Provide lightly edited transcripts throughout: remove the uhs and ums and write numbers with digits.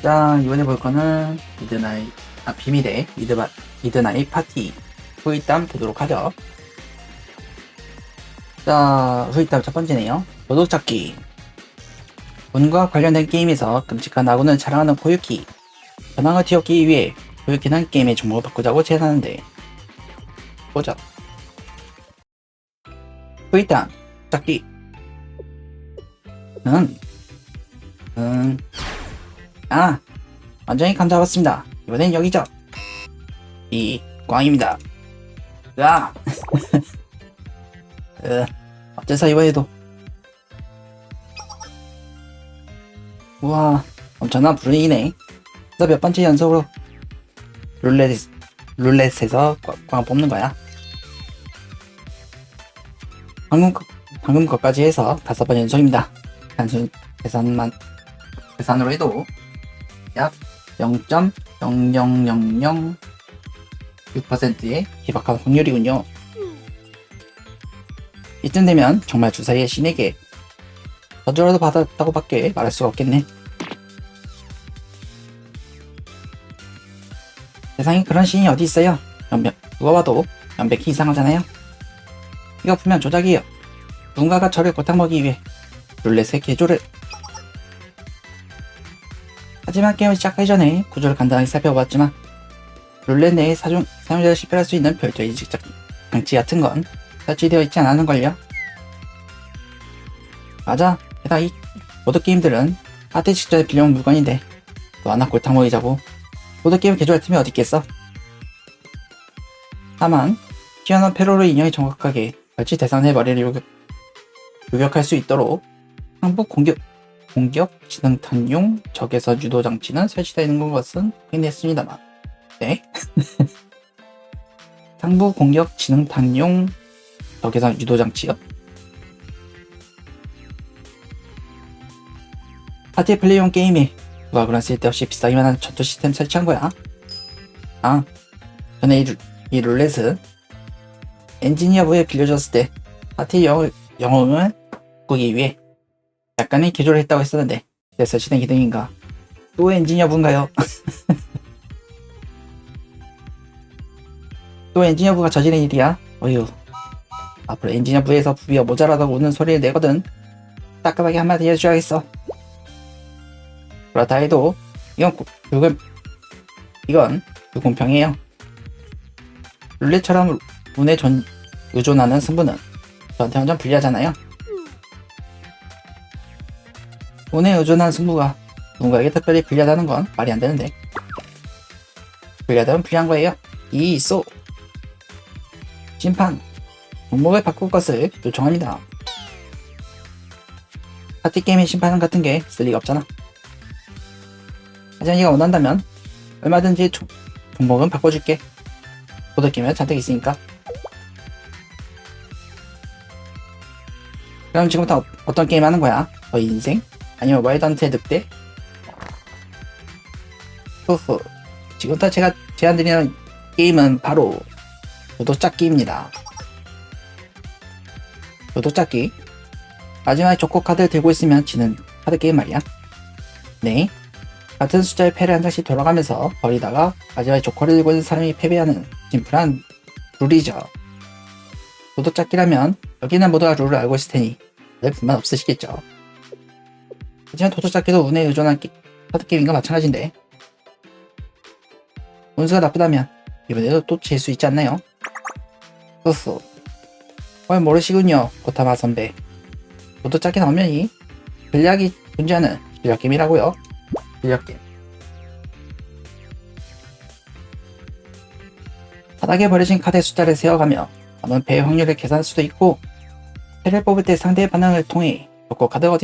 자, 이번에 볼 거는 비밀의 미드나잇 파티 후일담 보도록 하죠. 자, 후일담 첫 번째네요. 도둑찾기. 운과 관련된 게임에서 끔찍한 아군을 자랑하는 코유키. 전황을 튀었기 위해 코유키는 게임의 종목을 바꾸자고 제안하는데 보자. 후일담 찾기. 아, 완전히 감 잡았습니다. 이번엔 여기죠. 이 꽝입니다. 으아! 어째서 이번에도. 우와, 엄청난 분위기네. 그래서 몇 번째 연속으로 룰렛에서 꽝 뽑는 거야. 방금 것까지 해서 5번 연속입니다. 단순 계산으로 해도 약 0.00006%의 희박한 확률이군요. 이쯤 되면 정말 주사위의 신에게 저주라도 받았다고 밖에 말할 수가 없겠네. 세상에 그런 신이 어디 있어요? 누가 봐도 연백히 이상하잖아요. 이거 분명 조작이에요. 누군가가 저를 골탕먹이기 위해 룰렛의 개조를. 하지만 게임을 시작하기 전에 구조를 간단하게 살펴보았지만 룰렛 내에 사용자를 식별할 수 있는 별도의 인식적 장치 같은 건 설치되어 있지 않았는걸요. 맞아. 게다가 이 보드게임들은 파티 직전에 빌려온 물건인데 또 하나 골탕먹이자고 보드게임을 개조할 틈이 어디 있겠어. 다만 튀어나온 페로로 인형이 정확하게 설치 대상의 머리를 요격할 수 있도록 상부 공격 지능탄용 적외선 유도 장치는 설치되어 있는 것은 확인했습니다만. 네? 상부 공격 지능탄용 적외선 유도 장치요? 파티 플레이용 게임에 누가 그런 쓸데없이 비싸기만 한 전투 시스템 설치한 거야? 아, 전에 이 룰렛은 엔지니어부에 빌려줬을 때 파티 영웅을 바꾸기 위해 약간의 개조를 했다고 했었는데 내 설치된 기능인가? 또 엔지니어부인가요? 또 엔지니어부가 저지른 일이야? 어휴, 앞으로 엔지니어부에서 부비가 모자라다고 우는 소리를 내거든 따끔하게 한마디 해줘야겠어. 그렇다 해도 이건 불공평해요. 룰렛처럼 운에 의존하는 승부는 저한테 완전 불리하잖아요. 운에 의존하는 승부가 누군가에게 특별히 불리하다는 건 말이 안 되는데. 불리하다면 불리한 거예요. 이쏘 심판 종목을 바꿀 것을 요청합니다. 파티게임의 심판 같은 게 쓸 리가 없잖아. 하지만 네가 원한다면 얼마든지 종목은 바꿔줄게. 보드게임은 잔뜩 있으니까. 그럼 지금부터 어떤 게임 하는 거야? 너희 인생? 아니면 와일드헌트의 늑대? 후후, 지금부터 제가 제안드리는 게임은 바로 도둑찾기입니다. 도둑찾기? 마지막에 조커 카드를 들고 있으면 지는 카드 게임 말이야. 네, 같은 숫자의 패를 한 장씩 돌아가면서 버리다가 마지막에 조커를 들고 있는 사람이 패배하는 심플한 룰이죠. 도둑찾기라면 여기는 모두가 룰을 알고 있을 테니 다들 불만 없으시겠죠. 하지만 도둑찾기도 운에 의존한 카드게임과 마찬가지인데 운수가 나쁘다면 이번에도 또 질 수 있지 않나요? 후후, 모르시군요 고타마 선배. 도둑찾기 나오면 이 전략이 존재하는 실력게임이라고요. 실력게임. 바닥에 버려진 카드의 숫자를 세어가며 남은 패의 확률을 계산할 수도 있고 패를 뽑을 때 상대의 반응을 통해 조커 카드가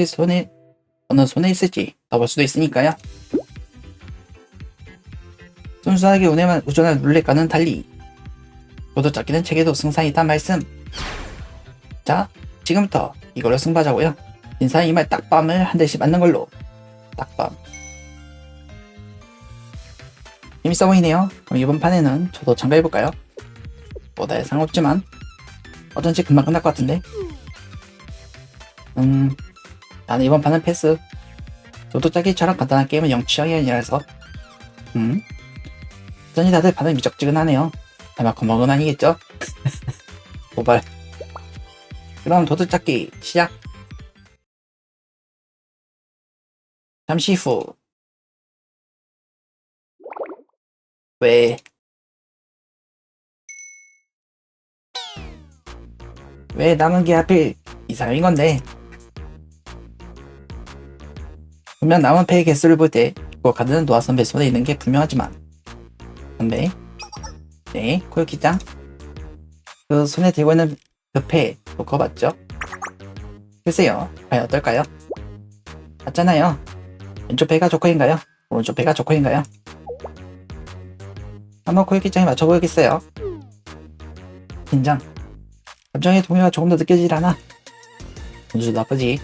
어느 손에 있을지 더볼 수도 있으니까요. 순수하게 운에만 의존한 룰렛과는 달리 도둑찾기는 책에도 승산이 있단 말씀. 자, 지금부터 이걸로 승부하자고요. 인사의 이마에 딱밤을 한 대씩 맞는 걸로. 딱밤. 재밌어 보이네요. 그럼 이번 판에는 저도 참가해볼까요? 뭐다 상관없지만 어쩐지 금방 끝날 것 같은데. 나는 이번 판은 패스. 도도짜기처럼 간단한 게임은 영 취향이 아니라서. 여전히 다들 반응 미적지근하네요. 설마 겁먹은 아니겠죠? 도발. 그럼 도도짜기 시작. 잠시 후. 왜 남은 게 하필 이 사람인 건데? 분명 남은 패의 개수를 볼 때 그 카드는 노아 선배 손에 있는 게 분명하지만 선배? 네, 코요키짱? 그 손에 들고 있는 그 패 놓고 봤죠? 글쎄요, 과연 어떨까요? 맞잖아요. 왼쪽 패가 조커인가요? 오른쪽 패가 조커인가요? 한번 코요키짱이 맞춰보겠어요. 긴장. 감정의 동요가 조금 더 느껴지질 않아. 운수 나쁘지.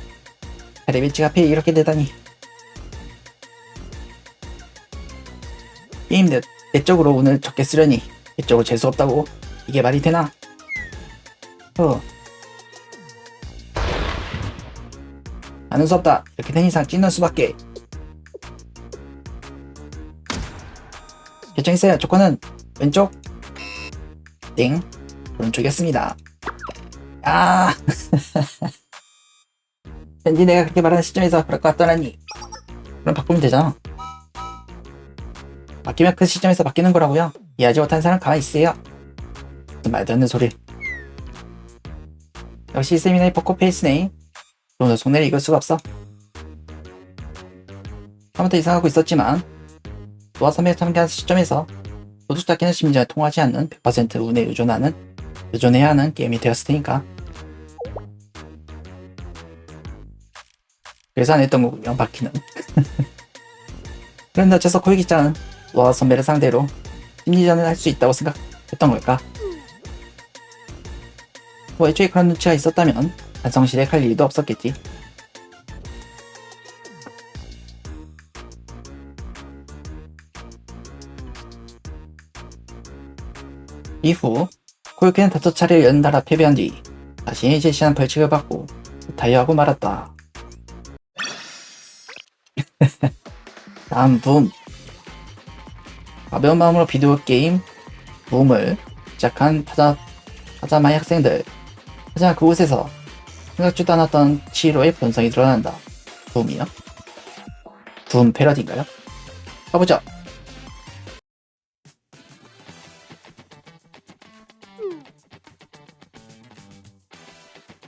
레비치가 하필 이렇게 되다니. 게임 내 쪽으로 운을 적게 쓰려니 내 쪽으로 재수 없다고. 이게 말이 되나? 하는 수 없다. 이렇게 된 이상 찢는 수밖에. 결정했어요. 조건은 왼쪽. 띵. 오른쪽이었습니다. 아. 왠지 내가 그렇게 말하는 시점에서 그럴 것 같더라니. 그럼 바꾸면 되잖아. 바뀌면 그 시점에서 바뀌는 거라고요. 이해하지 못하는 사람 가만히 있으세요. 무슨 말도 안 되는 소리. 역시 세미나의 포커페이스네. 너는 속내를 이길 수가 없어. 처음부터 이상하고 있었지만 노아 선배가 참가한 시점에서 도둑잡기는 심지어 통하지 않는 100% 운에 의존해야 하는 게임이 되었을 테니까. 그래서 안 했던 거군요, 바퀴는. 그런데 어째서 코이기짱은 노아 선배를 상대로 심리전을 할 수 있다고 생각했던 걸까? 뭐 애초에 그런 눈치가 있었다면 반성실에 갈 일도 없었겠지. 이후 코요키는 5차례 연달아 패배한 뒤 자신이 제시한 벌칙을 받고 타이어하고 말았다. 다음 붐. 가벼운 마음으로 비디오 게임 붐을 시작한 파자마의 학생들. 하지만 그곳에서 생각지도 않았던 치히로의 본성이 드러난다. 붐이요? 붐 패러디인가요? 가보죠.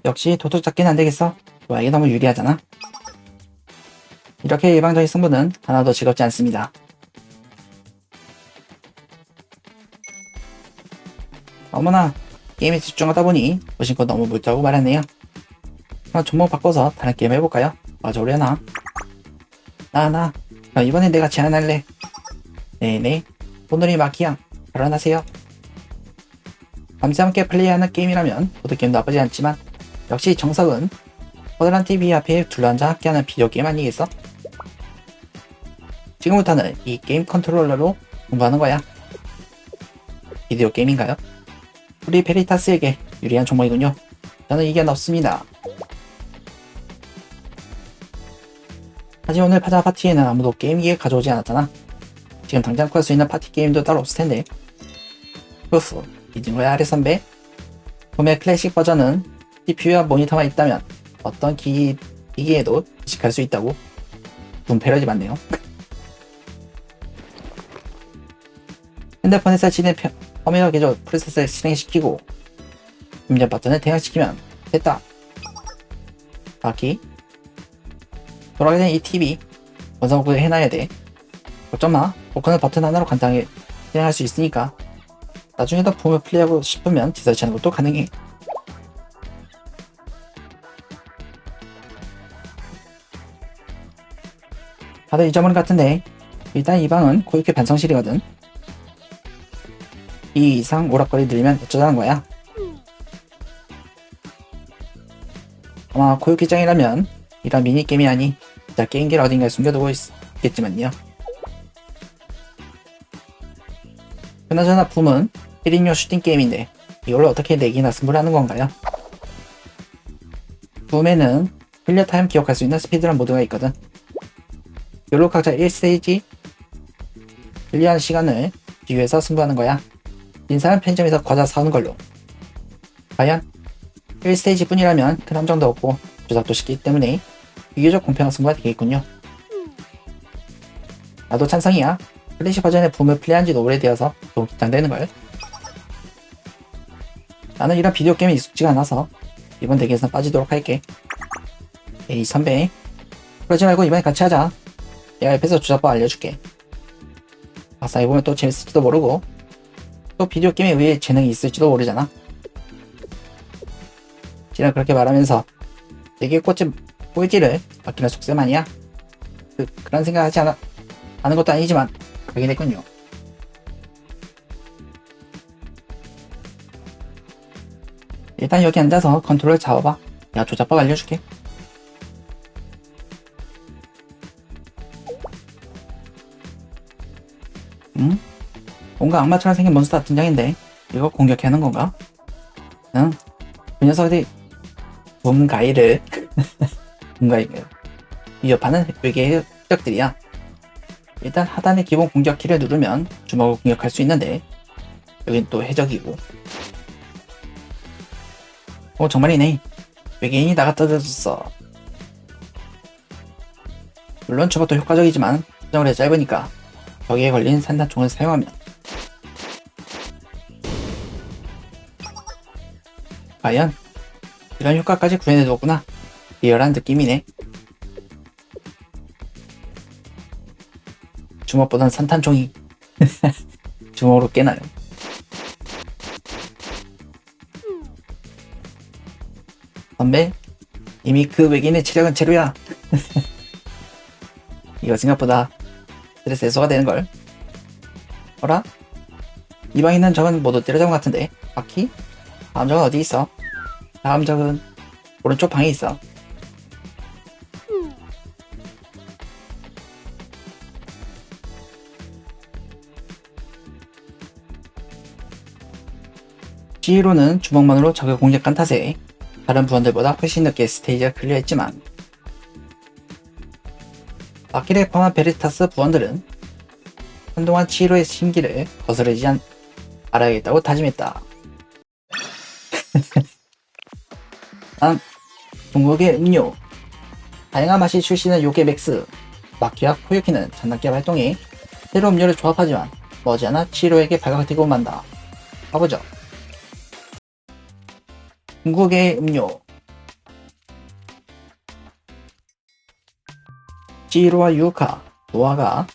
역시 도둑잡기는 안되겠어. 너에게 너무 유리하잖아. 이렇게 일방적인 승부는 하나도 즐겁지 않습니다. 어머나, 게임에 집중하다 보니 무심코 너무 물자고 말았네요. 그럼 종목 바꿔서 다른 게임 해볼까요? 맞아오려나? 그럼 이번엔 내가 제안할래. 네네, 오늘이 마키양 결혼하세요. 밤새 함께 플레이하는 게임이라면 보드게임도 나쁘지 않지만 역시 정석은 커다란 TV 앞에 둘러앉아 함께하는 비디오 게임 아니겠어? 지금부터는 이 게임 컨트롤러로 공부하는 거야. 비디오 게임인가요? 우리 베리타스에게 유리한 종목이군요. 저는 이견 없습니다. 하지만 오늘 파자 파티에는 아무도 게임기에 가져오지 않았잖아. 지금 당장 구할 수 있는 파티 게임도 따로 없을 텐데. 후후, 잊은 거야 아래 선배? 봄의 클래식 버전은 CPU와 모니터만 있다면 어떤 기기에도 이식할 수 있다고. 붐 패러디 맞네요. 핸드폰에서 지닌 펌웨어 개조 프로세스를 실행시키고 임전 버튼을 대응시키면 됐다. 바퀴. 돌아가게 된 이 TV 원상복구를 해놔야 돼. 걱정 마. 복구는 버튼 하나로 간단하게 실행할 수 있으니까 나중에 더 붐을 플레이하고 싶으면 재설치하는 것도 가능해. 다들 잊어버린 것 같은데 일단 이 방은 고유키 반성실이거든. 이 이상 오락거리 들리면 어쩌자는 거야. 아마 고유키짱이라면 이런 미니게임이 아니 진짜 게임기를 어딘가에 숨겨두고 있겠지만요. 그나저나 붐은 1인용 슈팅 게임인데 이걸로 어떻게 내기나 승부를 하는 건가요? 붐에는 클리어 타임 기억할 수 있는 스피드런 모드가 있거든. 듀얼로 각자 1스테이지 분리한 시간을 비교해서 승부하는 거야. 인사는 편의점에서 과자 사오는 걸로. 과연 1스테이지 뿐이라면 큰 함정도 없고 조작도 쉽기 때문에 비교적 공평한 승부가 되겠군요. 나도 찬성이야. 플래시 버전의 붐을 플레이한 지도 오래되어서 더 긴장되는걸. 나는 이런 비디오 게임에 익숙지가 않아서 이번 대결에서 빠지도록 할게. 에이 선배, 그러지 말고 이번에 같이 하자. 내가 옆에서 조작법 알려줄게. 막상 해보면 또 재밌을지도 모르고 또 비디오 게임에 의해 재능이 있을지도 모르잖아. 지난 그렇게 말하면서 내게 꽂힌 꼴찌를 맡기는 속셈 아니야? 그런 생각하지 않은 것도 아니지만 그러게 됐군요. 일단 여기 앉아서 컨트롤을 잡아봐. 내가 조작법 알려줄게. 응? 뭔가 악마처럼 생긴 몬스터가 등장인데 이거 공격해 하는 건가? 응, 그 녀석들이 붐가이를 붐가이를 위협하는 외계의 흑적들이야. 일단 하단의 기본 공격 키를 누르면 주먹을 공격할 수 있는데 여긴 또 해적이고. 오 정말이네. 외계인이 나가 떨어졌어. 물론 저것도 효과적이지만 사정거리가 짧으니까 벽에 걸린 산탄총을 사용하면 과연 이런 효과까지 구현해두었구나. 리얼한 느낌이네. 주먹보단 산탄총이 주먹으로 깨나요. 선배, 이미 그 외계인의 체력은 제로야. 이거 생각보다 스트레스 해소가 되는걸. 어라? 이 방에 있는 적은 모두 때려잡은 것 같은데. 바퀴? 다음 적은 어디 있어? 다음 적은 오른쪽 방에 있어. G로는 주먹만으로 적을 공격한 탓에 다른 부원들보다 훨씬 늦게 스테이지를 클리어했지만 바퀴를 포함한 베리타스 부원들은 한동안 G로의 심기를 거스르지 말아야겠다고 다짐했다. 다음, 중국의 음료. 다양한 맛이 출시는 요게 맥스, 마키와 코유키는 장난기 활동에 새로 음료를 조합하지만 머지않아 G로에게 발각되고 만다. 가보죠. 중국의 음료. G로와 유카, 노아가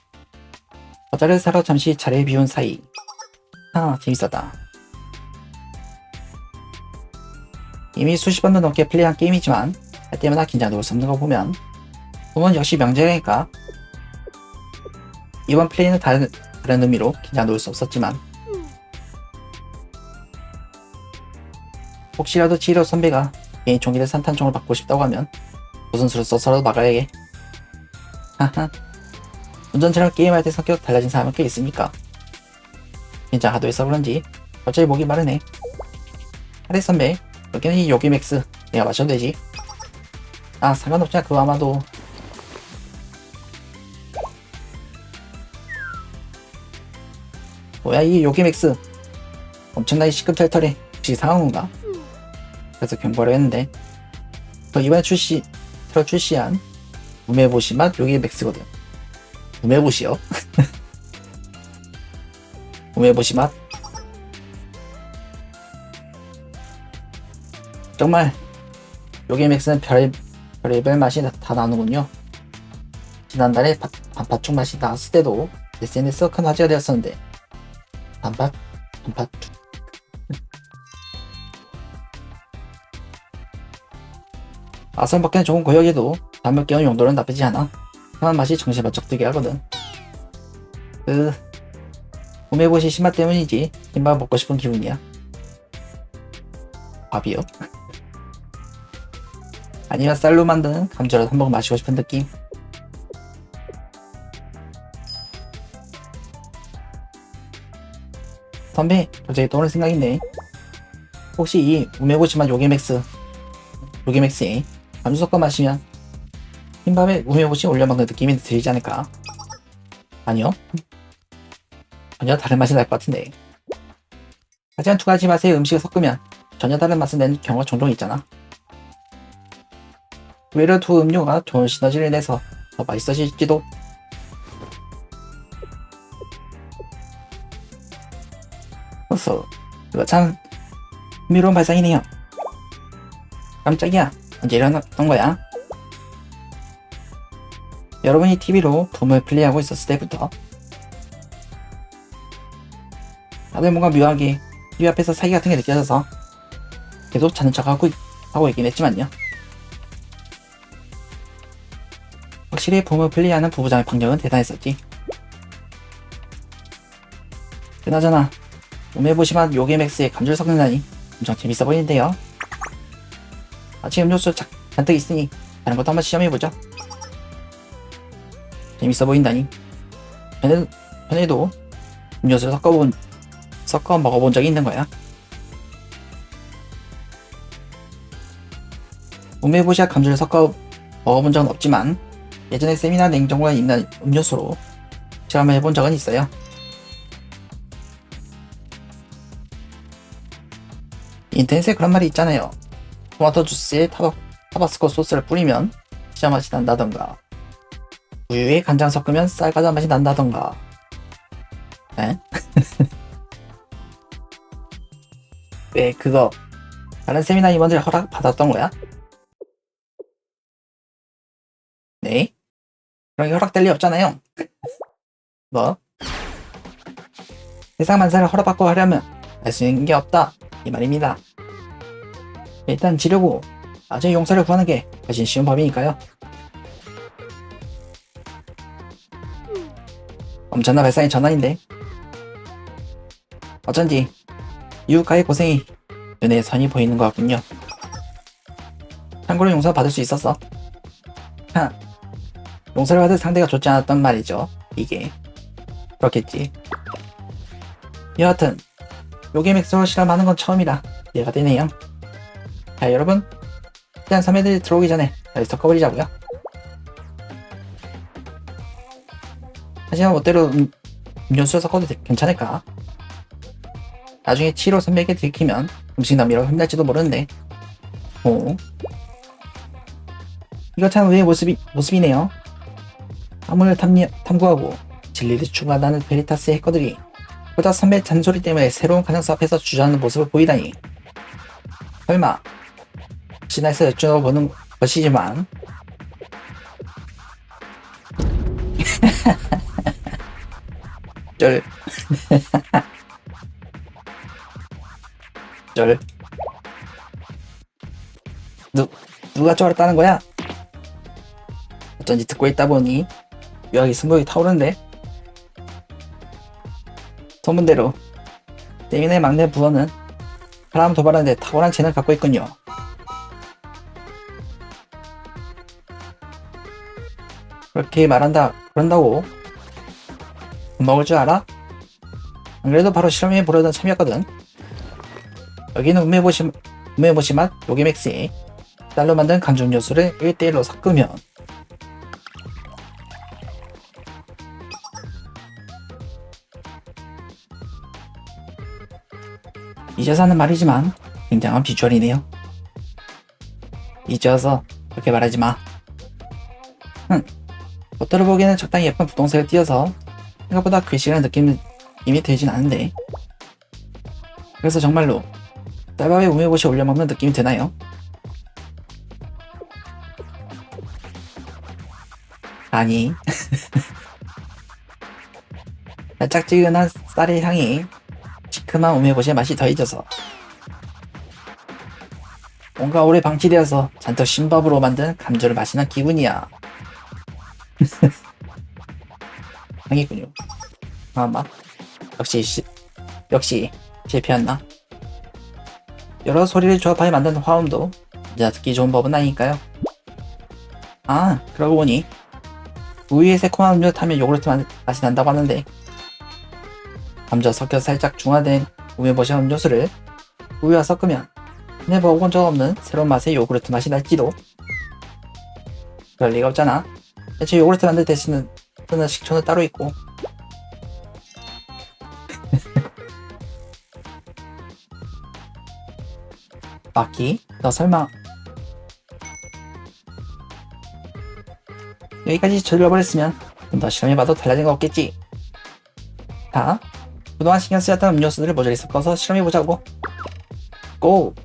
과자를 사러 잠시 자리를 비운 사이. 재밌었다. 이미 수십 번도 넘게 플레이한 게임이지만 할 때마다 긴장 놓을 수 없는 거 보면 봄은 역시 명절이니까 이번 플레이는 다른 의미로 긴장 놓을 수 없었지만 혹시라도 G로 선배가 개인 총기를 산탄총을 받고 싶다고 하면 무슨 수를 써서라도 막아야게. 하하, 운전처럼 게임할 때 성격 달라진 사람은 꽤 있습니까? 진짜 하도 해서 그런지 갑자기 목이 마르네. 하레 선배, 여기는 이 요기맥스 내가 마셔도 되지? 상관없잖아. 그거 아마도 뭐야 이 요기맥스 엄청나게 시끌털털해. 혹시 상한 건가? 그래서 경고를 했는데 이번에 새로 출시한 우메보시 맛 요기맥스거든. 우메보시요? 우메보시 맛? 정말 요기맥스는 별의별 맛이 다 나오는군요. 지난달에 반팥죽 맛이 나왔을 때도 SNS가 큰 화제가 되었었는데 반팥죽 맛은 먹기는 좋은 고역에도 담을 깨우는 용도는 나쁘지 않아. 상한 맛이 정신에 번쩍 들게 하거든. 우메보시 신맛 때문이지 김밥 먹고 싶은 기분이야. 밥이요? 아니면 쌀로 만드는 감자라도 한 번 마시고 싶은 느낌. 선배, 갑자기 떠오른 생각인데 혹시 이 우메보시맛 요게맥스에 감주 섞어 마시면 흰밥에 우메보시 올려 먹는 느낌이 들지 않을까? 아니요. 전혀 다른 맛이 날 것 같은데. 하지만 두 가지 맛의 음식을 섞으면 전혀 다른 맛을 내는 경우가 종종 있잖아. 의외로 두 음료가 좋은 시너지를 내서 더 맛있어질지도. 어서, 이거 참 흥미로운 발상이네요. 깜짝이야, 언제 일어났던 거야? 여러분이 TV로 붐을 플레이하고 있었을 때부터 다들 뭔가 묘하게 TV 앞에서 사기 같은 게 느껴져서 계속 자는 척하고 있긴 했지만요. 확실히 붐을 플레이하는 부부장의 박력은 대단했었지. 그나저나 우메보시맛 요게맥스에 감귤을 섞는다니 엄청 재밌어 보이는데요. 아침 음료수 잔뜩 있으니 다른 것도 한번 시험해보죠. 재밌어 보인다니. 전에도 음료수를 섞어 먹어본 적이 있는 거야. 우메보시와 감귤을 섞어 먹어본 적은 없지만 예전에 쌤이나 냉장고에 있는 음료수로 실험을 해본 적은 있어요. 인터넷에 그런 말이 있잖아요. 토마토 주스에 타바스코 소스를 뿌리면 피자 맛이 난다던가, 우유에 간장 섞으면 쌀과자 맛이 난다던가. 에? 왜 그거 다른 세미나 임원들 허락 받았던 거야? 네? 그런 게 허락될 리 없잖아요. 뭐? 세상 만사를 허락받고 하려면 할 수 있는 게 없다, 이 말입니다. 일단 지르고 나중에 용서를 구하는 게 훨씬 쉬운 법이니까요. 엄청난 발상의 전환인데 어쩐지 유가의 고생이 눈에 선이 보이는 것 같군요. 참고로 용서 받을 수 있었어. 용서를 받을 상대가 좋지 않았단 말이죠. 이게 그렇겠지. 여하튼 요게맥스로 실험하는 건 처음이라 이해가 되네요. 자, 여러분, 일단 3회들이 들어오기 전에 잘 섞어버리자고요. 하지만 멋대로 음료수 섞어도 괜찮을까? 나중에 7호 선배에게 들키면 음식 낭비로 혼날지도 모르는데. 오, 이거 참 의외의 모습이네요. 화물을 탐구하고 진리를 추구한다는 베리타스의 해커들이 보다 선배 잔소리 때문에 새로운 가능성 앞에서 주저하는 모습을 보이다니. 설마 혹시나 해서 여쭤보는 것이지만 쩔 쩔 누가 쩔었다는 거야? 어쩐지 듣고 있다 보니 묘하게 승부욕이 타오르는데. 소문대로 세민의 막내 부원은 사람 도발하는데 탁월한 재능을 갖고 있군요. 그렇게 그런다고 먹을 줄 알아? 안 그래도 바로 실험해 보려던 참이었거든. 여기는 우메보시 맛 요게맥스에 쌀로 만든 간주 음료수를 1대1로 섞으면 이제서 하는 말이지만 굉장한 비주얼이네요. 이제 와서 그렇게 말하지 마. 겉으로 보기에는 적당히 예쁜 분홍색을 띄어서 생각보다 글씨라는 느낌이 들진 않은데, 그래서 정말로 쌀밥에 우메보시 올려먹는 느낌이 드나요? 아니 달짝지근한 쌀의 향이 시큼한 우메보시의 맛이 더해져서 뭔가 오래 방치되어서 잔뜩 신밥으로 만든 감자를 마시는 기분이야. 향이군요. 아마 역시 실패였나? 여러 소리를 조합하여 만든 화음도 이제 듣기 좋은 법은 아니니까요. 아, 그러고 보니 우유에 새콤한 음료를 타면 요구르트 맛이 난다고 하는데, 감자 섞여 살짝 중화된 우메보시 음료수를 우유와 섞으면 전에 먹어본 적 없는 새로운 맛의 요구르트 맛이 날지도. 그럴 리가 없잖아. 대체 요구르트 만들 때 쓰는 식초는 따로 있고. 마키, 너 설마 여기까지 졸려버렸으면 좀 더 실험해봐도 달라진 거 없겠지? 자, 그동안 신경 쓰였던 음료수들을 모조리 섞어서 실험해보자고. 고!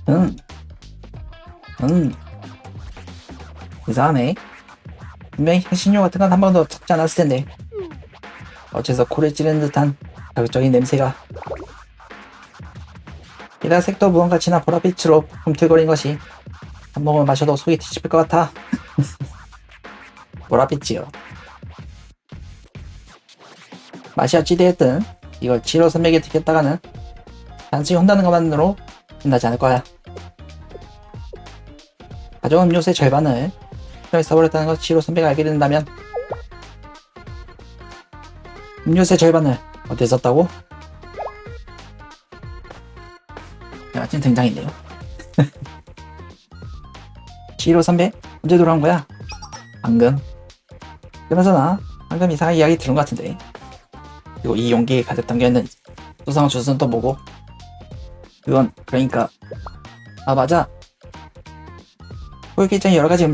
응, 응. 이상하네. 분명히 향신료 같은 건 한 번도 섞지 않았을 텐데. 어째서 코를 찌르는 듯한 자극적인 냄새가. 게다가 색도 무언가 진한 보랏빛으로 꿈틀거린 것이 한 모금을 마셔도 속이 뒤집힐 것 같아. 보랏빛이요. 맛이 어찌되었든 이걸 지로 선배에게 들켰다가는 단순히 혼나는 것만으로 끝나지 않을 거야. 가져온 음료수의 절반을 실험에 써버렸다는 걸 지로 선배가 알게 된다면 음료수의 절반을 어디에 썼다고? 마침 등장인데요. 지로 선배? 언제 돌아온 거야? 방금. 그나저나 방금 이상한 이야기 들은 것 같은데. 그리고 이 용기에 가득 담겨있는 수상 주스는 또 뭐고? 그건 그러니까 맞아. 호유기장에 여러가지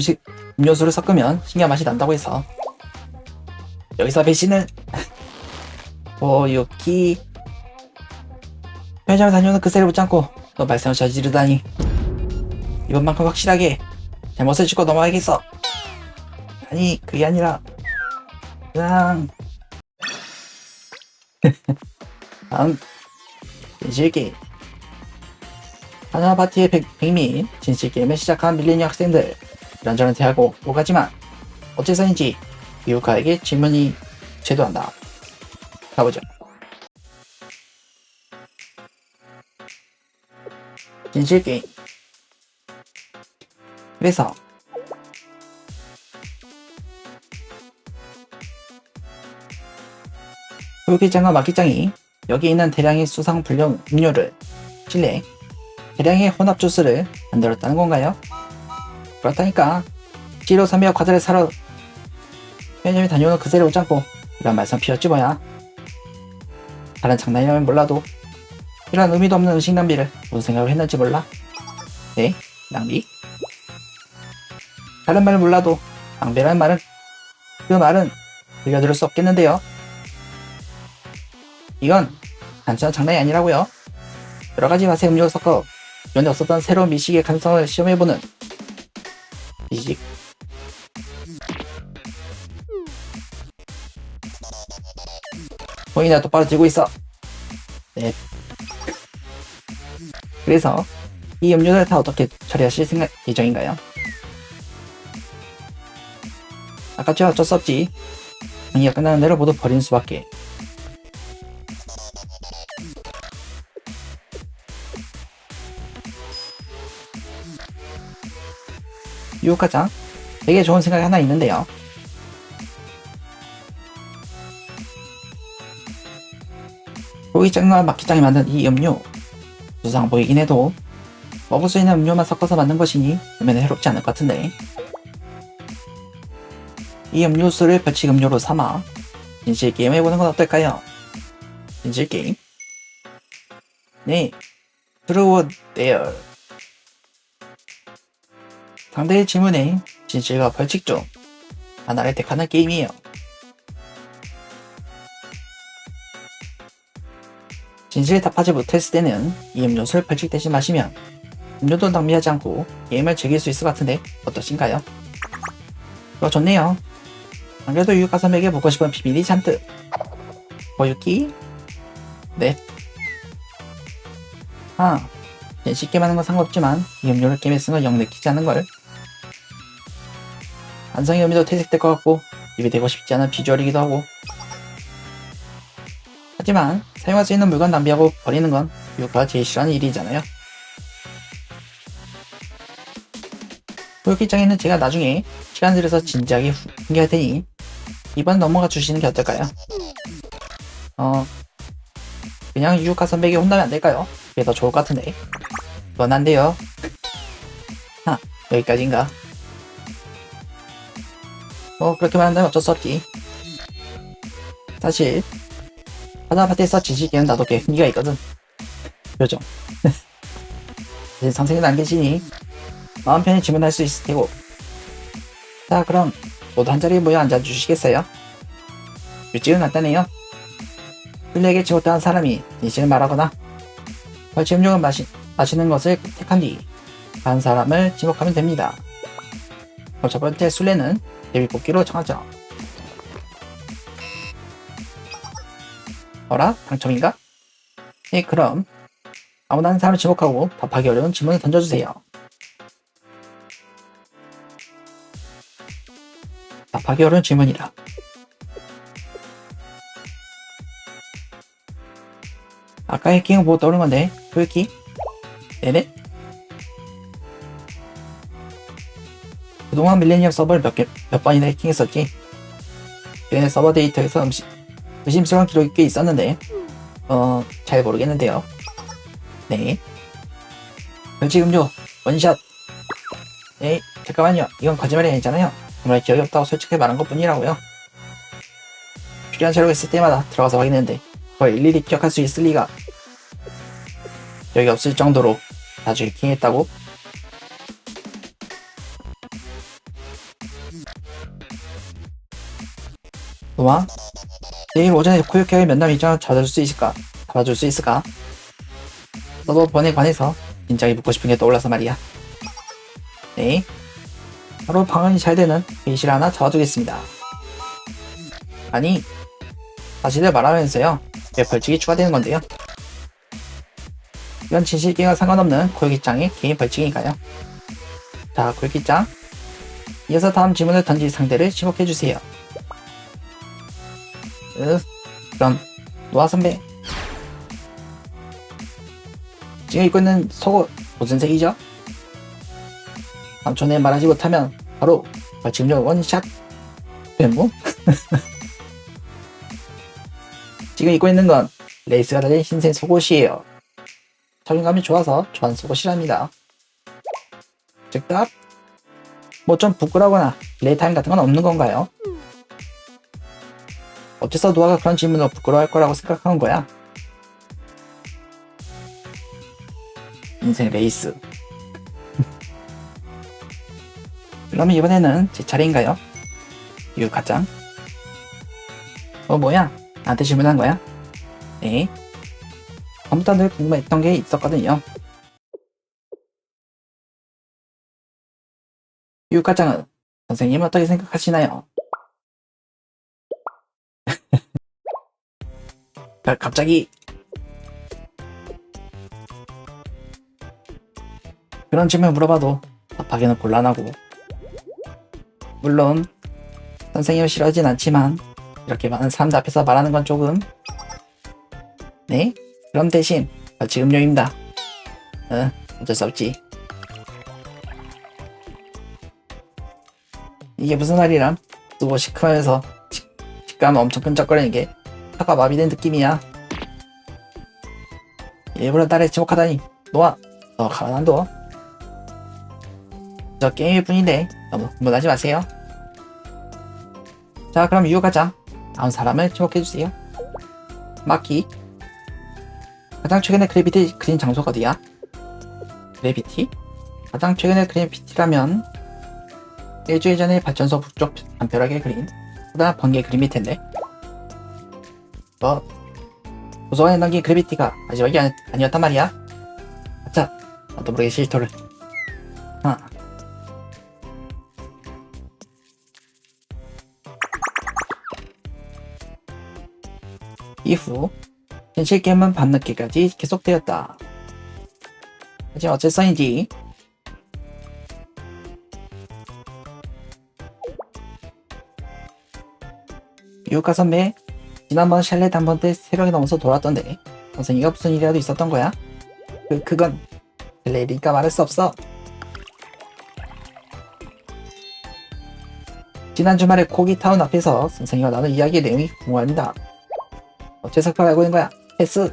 음료수를 섞으면 신기한 맛이 난다고 해서 여기서 배신을. 호유키 편의점에 다녀오는 그새를 붙잡고 너 말썽을 저지르다니. 이번만큼 확실하게 잘못을 짚고 넘어가야겠어. 아니 그게 아니라 그냥 다음 진실게임. 하나 파티의 백미 진실게임을 시작한 밀레니엄 학생들. 이런저런 대하고 오가지만 어째서인지 미우카에게 질문이 제도한다. 가보죠. 진실게임. 그래서 호유기장과 마기장이 여기 있는 대량의 수상 불량 음료를 실내 대량의 혼합 주스를 만들었다는 건가요? 그렇다니까. 지로 선배와 과자를 사러 편의점에 다녀오는 그새를 옷잡고 이런 말썽 피웠지 뭐야. 다른 장난이라면 몰라도 이런 의미도 없는 음식 낭비를 무슨 생각을 했는지 몰라? 네? 낭비? 다른 말은 몰라도 낭비라는 말은 그 말은 들려들을 수 없겠는데요. 이건 단순한 장난이 아니라고요. 여러가지 맛의 음료를 섞어 전에 없었던 새로운 미식의 가능성을 시험해보는 미식. 보이나 똑바로 들고 있어. 네. 그래서 이 음료를 다 어떻게 처리하실 예정인가요? 아깝지만 어쩔 수 없지. 강의가 끝나는 대로 모두 버리는 수밖에. 유혹하자. 되게 좋은 생각이 하나 있는데요. 호기장과 마키장이 만든 이 음료, 수상 보이긴 해도 먹을 수 있는 음료만 섞어서 만든 것이니 음료는 해롭지 않을 것 같은데. 이 음료수를 벌칙 음료로 삼아 진실 게임 해보는 건 어떨까요? 진실 게임? 네, True or Dare. 상대의 질문에 진실과 벌칙 중 하나를 택하는 게임이에요. 진실에 답하지 못했을 때는 이 음료수를 벌칙 대신 마시면 음료도 낭비하지 않고 게임을 즐길 수 있을 것 같은데 어떠신가요? 좋네요. 안 그래도 유가삼에게 묻고 싶은 비밀이 잔뜩. 호유키? 네. 쉽게 많은 건 상관없지만 이 음료를 게임에 쓰는 건 영 느끼지 않은걸. 안성의 의미도 퇴색될 것 같고 입에 대고 싶지 않은 비주얼이기도 하고. 하지만 사용할 수 있는 물건 낭비하고 버리는 건 유가가 제일 싫어하는 일이잖아요. 호유키장에는 제가 나중에 시간 들여서 진지하게 훈계할 테니 이번 넘어가 주시는 게 어떨까요? 그냥 유우카 선배에게 혼나면 안 될까요? 그게 더 좋을 것 같은데. 그건 안 돼요. 여기까지인가? 그렇게 말한다면 어쩔 수 없지. 사실 하나 파티에서 지식에는 나도 꽤 흥미가 있거든. 표정. 이제 선생님 안 계시니 마음 편히 질문할 수 있을 테고. 자, 그럼 모두 한자리에 모여 앉아주시겠어요? 규칙은 간단해요. 술래에게 지못한 사람이 진실을 말하거나 벌칙 음료를 마시는 것을 택한 뒤 한 사람을 지목하면 됩니다. 그럼 첫 번째 술래는 제비뽑기로 정하죠. 어라? 당첨인가? 네, 그럼 아무나 한 사람을 지목하고 답하기 어려운 질문을 던져주세요. 답하기 어려운 질문이라. 아까 해킹은 뭐 떠오른 건데, 왜 네네? 그동안 밀레니엄 서버를 몇 번이나 해킹했었지. 걔네 서버 데이터에서 의심스러운 기록이 꽤 있었는데, 잘 모르겠는데요. 네. 벌칙 음료, 원샷. 에이, 잠깐만요. 이건 거짓말이 아니잖아요. 정말 기억이 없다고 솔직하게 말한 것 뿐이라고요. 필요한 자료가 있을 때마다 들어가서 확인했는데, 그걸 일일이 기억할 수 있을 리가. 기억이 없을 정도로 자주 해킹했다고? 노아? 내일 오전에 코요케의 면담 일정을 잡아줄 수 있을까? 서버 번에 관해서 진작에 묻고 싶은 게 떠올라서 말이야. 네. 바로 방언이 잘 되는 회의실 하나 잡아두겠습니다. 아니, 사실을 말하면서요. 왜 벌칙이 추가되는 건데요? 이건 진실기와 상관없는 고유기장의 개인 벌칙이니까요. 자, 고유기장. 이어서 다음 질문을 던질 상대를 지목해주세요. 그럼 노아 선배, 지금 입고 있는 속옷 무슨 색이죠? 3초 내에 말하지 못하면 바로 벌칙음료 원샷. 뭐? 지금 입고 있는 건 레이스가 달린 흰색 속옷이에요. 착용감이 좋아서 좋아하는 속옷이랍니다. 즉답? 뭐 좀 부끄러거나 딜레이 타임 같은 건 없는 건가요? 어째서 노아가 그런 질문을 부끄러워할 거라고 생각한 거야? 인생 레이스. 그러면 이번에는 제 차례인가요? 이거 가장. 뭐야? 나한테 질문한 거야? 네. 처음부터 늘 궁금했던 게 있었거든요. 유가장은 선생님 어떻게 생각하시나요? 갑자기 그런 질문 물어봐도 답하기는 곤란하고, 물론 선생님을 싫어하진 않지만 이렇게 많은 사람들 앞에서 말하는 건 조금. 네? 그럼 대신 벌칙 음료입니다. 어쩔 수 없지. 이게 무슨 말이람? 또 시큼하면서 식감 엄청 끈적거리는 게 혀가 마비된 느낌이야. 일부러 나를 지목하다니. 노아, 너 가만 안 둬. 저 게임일 뿐인데 너무 흥분하지 마세요. 자, 그럼 유가장, 다음 사람을 지목해주세요. 마키. 가장 최근에 그래비티 그린 장소가 어디야? 그래비티? 가장 최근에 그래비티라면 일주일 전에 발전소 북쪽 담벼락에 그린 커다란 번개 그림일 텐데. 도서관에 남긴 그래비티가 마지막이 아니었단 말이야. 자, 나도 모르게 실토를. 이후 현실 게임은 밤늦게까지 계속되었다. 하지만 어째서인지 유우카 선배, 지난번 샬렛 한번 때 새벽이 넘어서 돌아왔던데 선생이가 무슨 일이라도 있었던 거야? 그건 샬렛이니까 말할 수 없어. 지난 주말에 코기타운 앞에서 선생이와 나눈 이야기의 내용이 궁금합니다. 어째서 그걸 알고 있는 거야? 패스.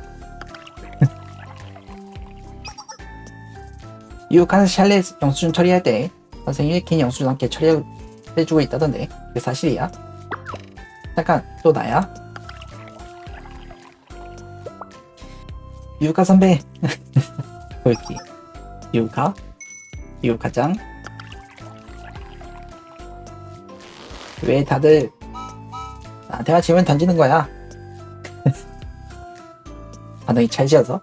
미국한 샬렛 영수증 처리할 때 선생님이 긴 영수증 함께 처리해주고 있다던데 그게 사실이야? 잠깐 또 나야? 유카 선배 볼기 유카짱 왜 다들 나한테만 질문 던지는 거야? 반응이 찰지어서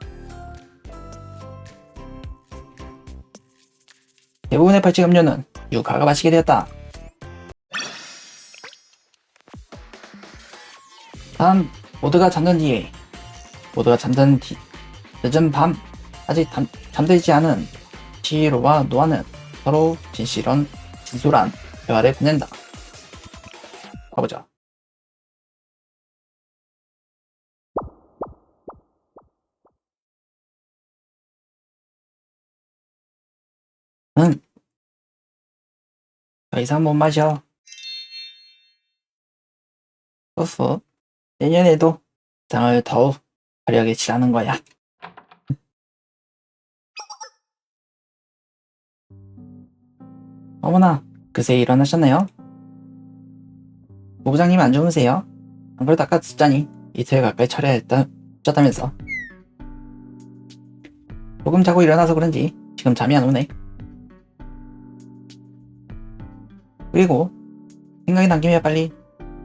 대부분의 벌칙 음료는 유카가 마시게 되었다. 다음 모두가 잠든 뒤 늦은 밤 아직 잠들지 않은 치히로와 노아는 서로 진솔한 대화를 보낸다. 가보자. 응, 더 이상 못 마셔. 소스, 내년에도 장을 더욱 화려하게 칠하는 거야. 어머나, 그새 일어나셨나요? 부부장님 안 주무세요? 안 그래도 아까 듣자니 이틀 가까이 쳤다면서. 조금 자고 일어나서 그런지 지금 잠이 안 오네. 그리고 생각이 난 김에 빨리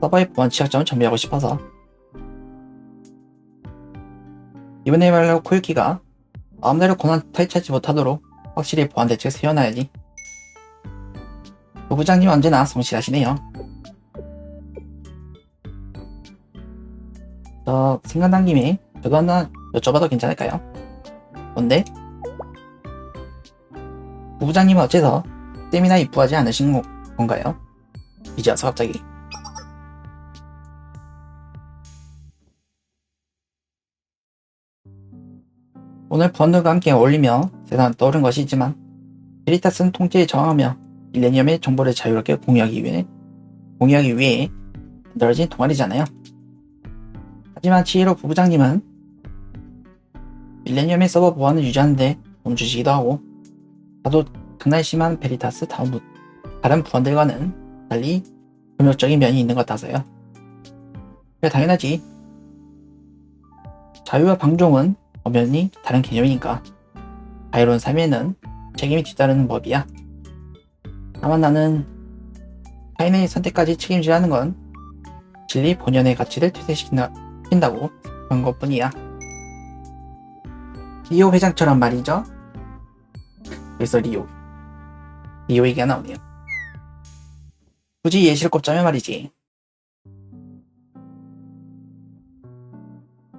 서버의 보안 취약점을 정비하고 싶어서. 이번에야말로 코유키가 마음대로 고난 탈취하지 못하도록 확실히 보안 대책을 세워놔야지. 부부장님 언제나 성실하시네요. 생각난 김에 저도 하나 여쭤봐도 괜찮을까요? 뭔데? 부부장님은 어째서 쌤이나 입부하지 않으신 건가요? 이제 와서 갑자기. 오늘 부원들과 함께 어울리며 세상을 떠오른 것이 있지만 베리타스는 통제에 저항하며 밀레니엄의 정보를 자유롭게 공유하기 위해 만들어진 동아리잖아요. 하지만 치히로 부부장님은 밀레니엄의 서버 보안을 유지하는데 도움 주시기도 하고 다소 장난이 심한 베리타스 다른 부원들과는 달리 폭력적인 면이 있는 것 같아서요. 그래 당연하지. 자유와 방종은 엄연히 다른 개념이니까 자유로운 삶에는 책임이 뒤따르는 법이야. 다만 나는 타인의 선택까지 책임지라는 건 진리 본연의 가치를 퇴색시킨다고 그런 것뿐이야. 리오 회장처럼 말이죠. 그래서 리오 얘기가 나오네요. 굳이 예시를 꼽자면 말이지.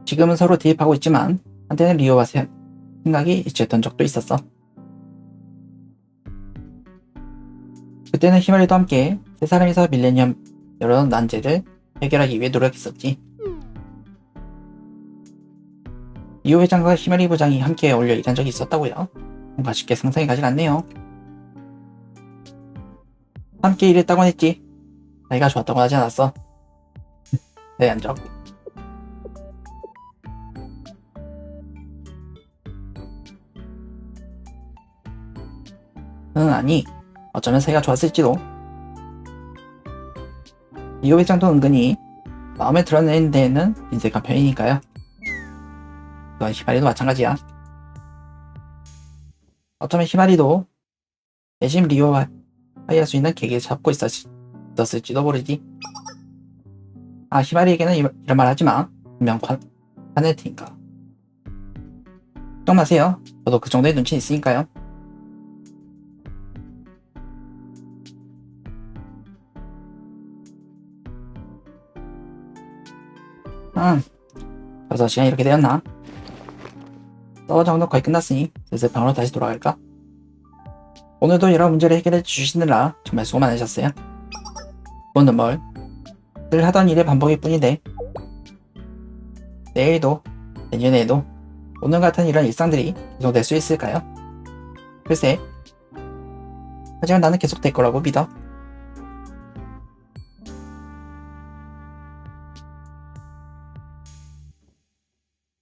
지금은 서로 대입하고 있지만 한때는 리오와 생각이 일치했던 적도 있었어. 그때는 히마리도 함께 세 사람이서 밀레니엄 여러 난제를 해결하기 위해 노력했었지. 리오 회장과 히마리 부장이 함께 어울려 일한 적이 있었다고요. 뭔가 쉽게 상상이 가질 않네요. 함께 일했다고 했지. 나이가 좋았다고 하지 않았어. 내 안적. 응, 아니. 어쩌면 사이가 좋았을지도. 리오 회장도 은근히 마음에 드러내는 데에는 인색한 편이니까요. 그건 히마리도 마찬가지야. 어쩌면 히마리도 내심 리오와 사이할 수 있는 계기를 잡고 있었을지도 모르지. 아, 히마리에게는 이런 말 하지마. 분명 화낼 테니까. 걱정 마세요. 저도 그 정도의 눈치 있으니까요. 벌써 시간이 이렇게 되었나? 서버 정도 거의 끝났으니 슬슬 방으로 다시 돌아갈까? 오늘도 여러 문제를 해결해 주시느라 정말 수고 많으셨어요. 오늘 늘 하던 일의 반복일 뿐인데 내일도 내년에도 오늘 같은 이런 일상들이 계속될 수 있을까요? 글쎄. 하지만 나는 계속될 거라고 믿어.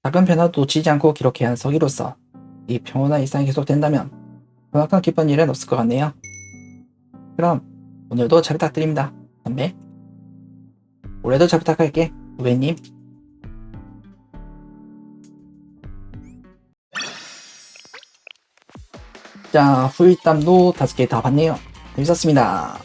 작은 변화도 놓치지 않고 기록해야 하는 서기로서 이 평온한 일상이 계속된다면 그만큼 기쁜 일은 없을 것 같네요. 그럼 오늘도 잘 부탁드립니다, 선배. 올해도 잘 부탁할게, 후배님. 자, 후일담도 5개 다 봤네요. 재밌었습니다.